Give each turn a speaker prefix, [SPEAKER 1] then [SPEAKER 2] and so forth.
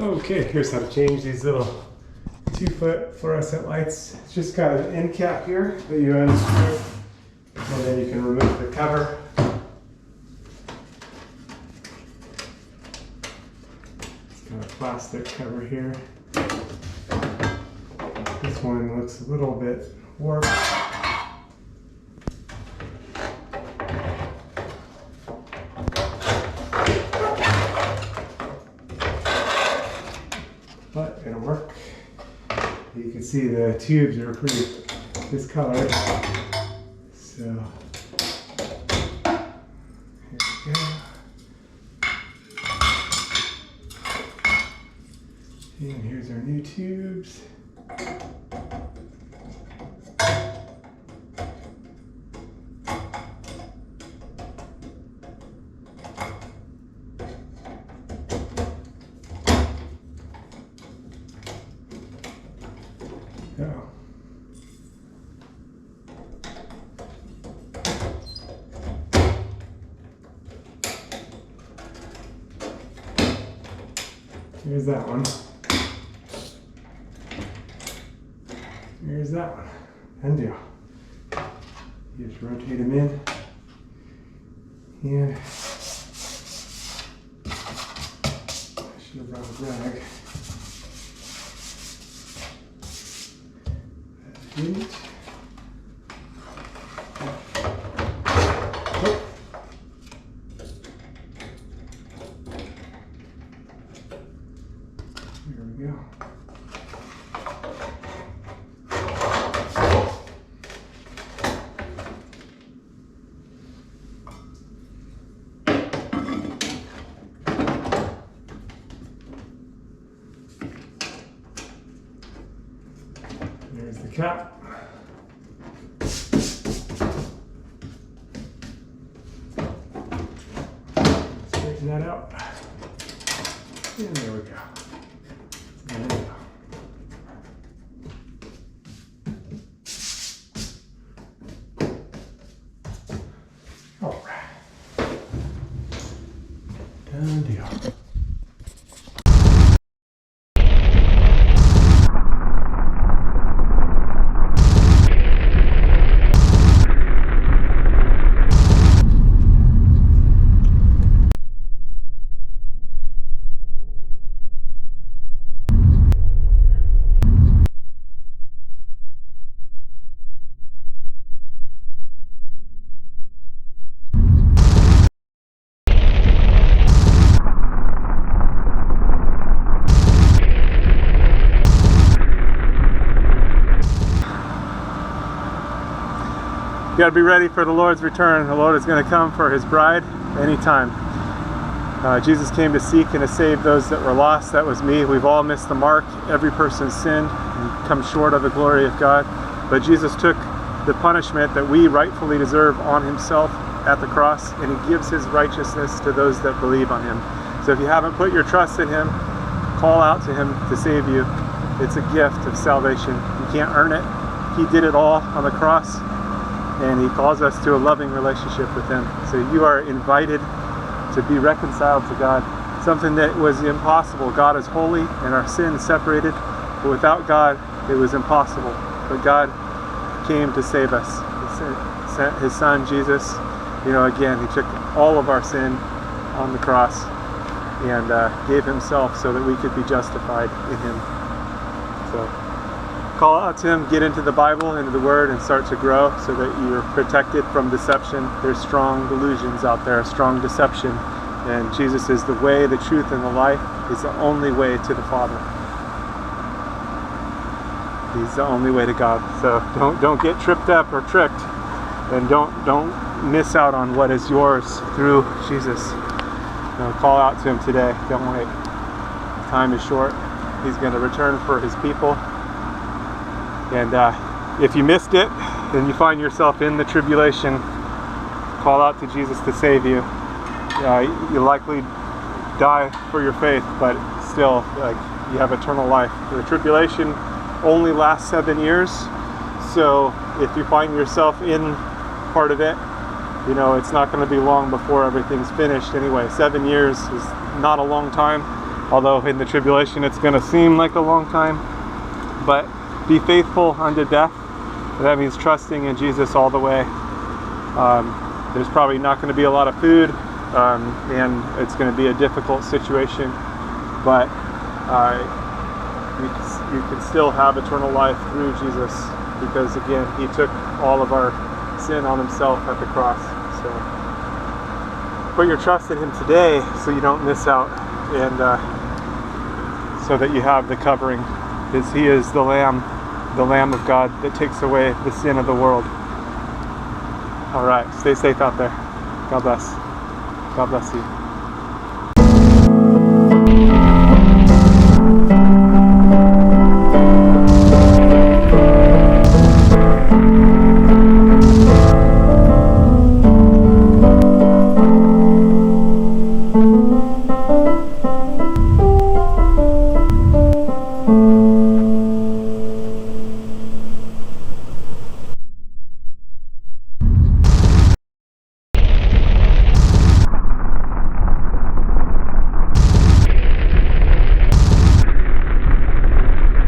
[SPEAKER 1] Okay, here's how to change these little 2-foot fluorescent lights. It's just got an end cap here that you unscrew, and then you can remove the cover. It's got a plastic cover here. This one looks a little bit warped. But it'll work. You can see the tubes are pretty discolored. So here we go. And here's our new tubes. Oh. Here's that one. Here's that one. And deal. You just rotate them in. And I should have brought a rag. Didn't. Oh. There we go. There's the cap. Straighten that out. And there we go. There we go. All right. Done deal. You got to be ready for the Lord's return. The Lord is going to come for his bride anytime. Jesus came to seek and to save those that were lost. That was me. We've all missed the mark. Every person's sinned and come short of the glory of God. But Jesus took the punishment that we rightfully deserve on himself at the cross, and he gives his righteousness to those that believe on him. So if you haven't put your trust in him, call out to him to save you. It's a gift of salvation. You can't earn it. He did it all on the cross, and he calls us to a loving relationship with him. So you are invited to be reconciled to God, something that was impossible. God is holy and our sins separated, but without God it was impossible. But God came to save us. He sent his son Jesus. Again, he took all of our sin on the cross and gave himself so that we could be justified in him. So call out to him, get into the Bible, into the Word, and start to grow so that you're protected from deception. There's strong delusions out there, strong deception, and Jesus is the way, the truth, and the life. He's the only way to the Father. He's the only way to God. So don't get tripped up or tricked, and don't miss out on what is yours through Jesus. Call out to him today. Don't wait. Time is short. He's going to return for his people. And if you missed it and you find yourself in the tribulation, call out to Jesus to save you. You'll likely die for your faith, but still, you have eternal life. The tribulation only lasts 7 years, so if you find yourself in part of it, it's not going to be long before everything's finished anyway. 7 years is not a long time, Although in the tribulation it's going to seem like a long time. But be faithful unto death. That means trusting in Jesus all the way. There's probably not going to be a lot of food, and it's going to be a difficult situation, but you can still have eternal life through Jesus, because again, he took all of our sin on himself at the cross. So put your trust in him today so you don't miss out, and so that you have the covering, because he is the Lamb of God that takes away the sin of the world. All right, stay safe out there. God bless. God bless you.